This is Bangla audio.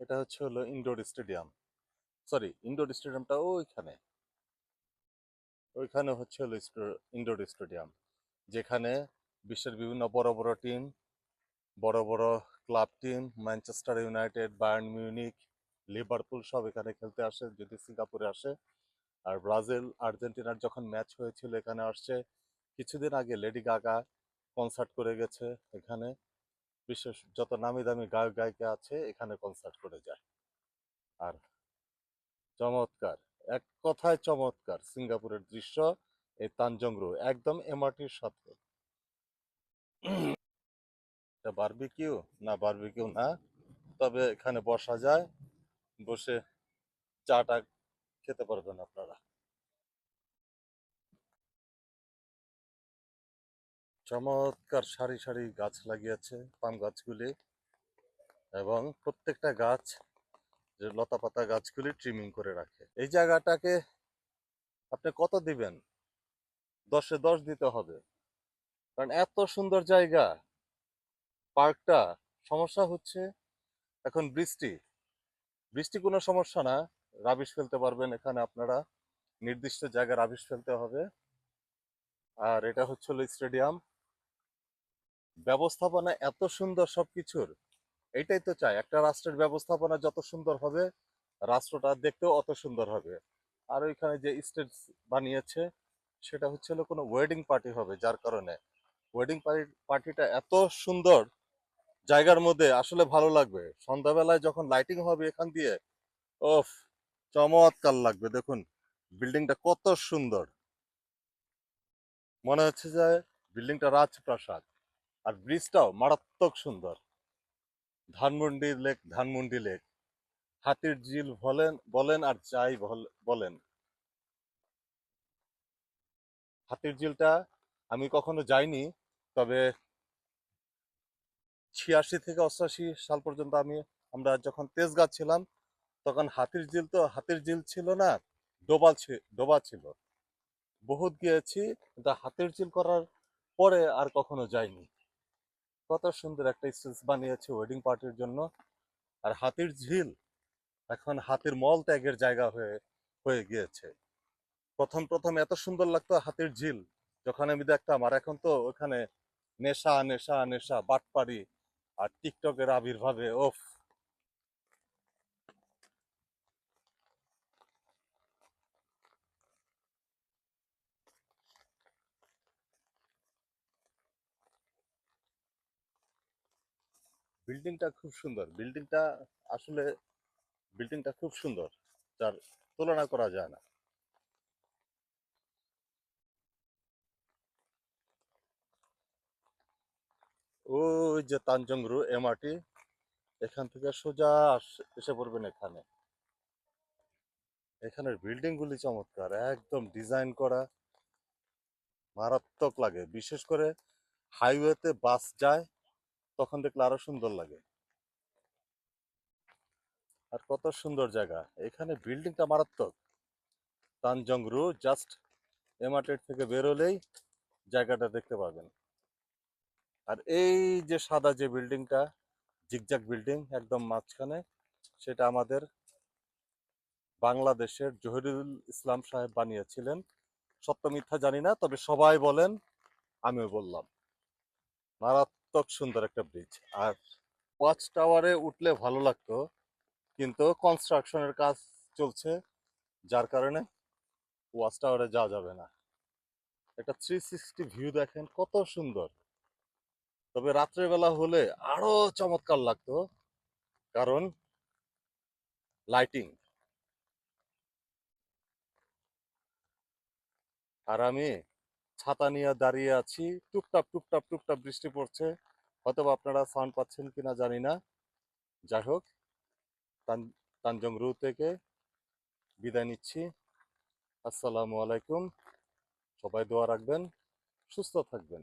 এটা হচ্ছে হলো ইনডোর স্টেডিয়াম। সরি, ইনডোর স্টেডিয়ামটা ওইখানে। ওইখানে হচ্ছে হলো ইনডোর স্টেডিয়াম, যেখানে বিশ্বের বিভিন্ন বড় বড় টিম, বড় বড় club team, Manchester United, Bayern Munich, Liverpool সব এখানে খেলতে আসে যদি সিঙ্গাপুরে আসে। আর ব্রাজিল আর্জেন্টিনার যখন ম্যাচ হয়েছিল এখানে আসছে। কিছুদিন আগে লেডি গাগা কনসার্ট করে গেছে এখানে। বিশেষ যত নামি দামি গায়ক গায়িকা আছে এখানে কনসার্ট করে যায়। আর চমৎকার, এক কথায় চমৎকার সিঙ্গাপুরের দৃশ্য। এই তানজংরু একদম এমআরটির সাথে। এটা বারবিকিউ না, বারবিকিউ না, তবে এখানে বসা যায়, বসে চাটা খেতে পারবেন আপনারা। চমৎকার সারি সারি গাছ লাগিয়েছে পাম গাছগুলি, এবং প্রত্যেকটা গাছ যে লতা পাতা গাছগুলি ট্রিমিং করে রাখে। এই জায়গাটাকে আপনি কত দিবেন? 10-এ 10 দিতে হবে, কারণ এত সুন্দর জায়গা পার্কটা। সমস্যা হচ্ছে এখন বৃষ্টি। বৃষ্টি কোনো সমস্যা না, রাবিশ ফেলতে পারবেন এখানে আপনারা, নির্দিষ্ট জায়গায় রাবিশ ফেলতে হবে। আর এটা হচ্ছে হলো স্টেডিয়াম। ব্যবস্থাপনা এত সুন্দর সবকিছুর, এটাই তো চাই, একটা রাষ্ট্রের ব্যবস্থাপনা যত সুন্দর হবে রাষ্ট্রটা দেখতেও অত সুন্দর হবে। আর ওইখানে যে স্টেজ বানিয়েছে সেটা হচ্ছে হলো কোনো ওয়েডিং পার্টি হবে, যার কারণে ওয়েডিং পার্টিটা এত সুন্দর জায়গার মধ্যে আসলে ভালো লাগবে। সন্ধ্যাবেলায় যখন লাইটিং হবে এখান দিয়ে, ওফ, চমৎকার লাগবে। দেখুন বিল্ডিংটা কত সুন্দর, মনে হচ্ছে যে বিল্ডিংটা রাজপ্রাসাদ। আর ব্রিজটাও মারাত্মক সুন্দর। ধানমন্ডি লেক, ধানমন্ডি লেক, হাতির ঝিল বলেন বলেন আর যাই বলেন, হাতির ঝিলটা আমি কখনো যাইনি, তবে 86 থেকে 88 সাল পর্যন্ত আমরা যখন তেজগাঁ ছিলাম তখন হাতির ঝিল, তো হাতির ঝিল ছিল না, ডোবা ছিল। বহুত গিয়েছি, কিন্তু হাতির ঝিল করার পরে আর কখনো যাইনি। কত সুন্দর একটা স্টেজ বানিয়েছে ওয়েডিং পার্টির জন্য। আর হাতির ঝিল এখন হাতির মল ত্যাগের জায়গা হয়ে হয়ে গিয়েছে। প্রথম প্রথম এত সুন্দর লাগতো হাতির ঝিল যখন আমি দেখতাম, আর এখন তো ওখানে নেশা নেশা নেশা, বাটপারি আর টিকটকের আবির্ভাবে ওফ। বিল্ডিংটা খুব সুন্দর, বিল্ডিংটা আসলে বিল্ডিংটা খুব সুন্দর, যার তুলনা করা যায় না। ওই যে তানজংরু এমআরটি, এখান থেকে সোজা এসে পড়বেন এখানে। এখানের বিল্ডিং গুলি চমৎকার, একদম ডিজাইন করা, মারাত্মক লাগে। বিশেষ করে হাইওয়েতে বাস যায় তখন দেখলে আরো সুন্দর লাগে। আর কত সুন্দর জায়গা, এখানে বিল্ডিংটা মারাত্মক। তানজংরু জাস্ট এমআরটি থেকে বেরোলেই জায়গাটা দেখতে পাবেন। আর এই যে সাদা যে বিল্ডিংটা, জিগজাগ বিল্ডিং একদম মাঝখানে, সেটা আমাদের বাংলাদেশের জহিরুল ইসলাম সাহেব বানিয়েছিলেন। সত্য মিথ্যা জানি না, তবে সবাই বলেন, আমিও বললাম। মারাত্মক সুন্দর একটা ব্রিজ। আর ওয়াচ টাওয়ারে উঠলে ভালো লাগতো, কিন্তু কনস্ট্রাকশনের কাজ চলছে, যার কারণে ওয়াচ টাওয়ারে যাওয়া যাবে না। এটা 360 ভিউ দেখেন কত সুন্দর। তবে রাত্রের বেলা হলে আরো চমৎকার লাগতো, কারণ লাইটিং। আর আমি ছাতা নিয়ে দাঁড়িয়ে আছি, টুপটাপ টুপটাপ টুপটাপ বৃষ্টি পড়ছে, হয়তো আপনারা সাউন্ড পাচ্ছেন কিনা জানি না। যাই হোক, তানজংরু থেকে বিদায় নিচ্ছি। আসসালামু আলাইকুম। সবাই দোয়া রাখবেন, সুস্থ থাকবেন।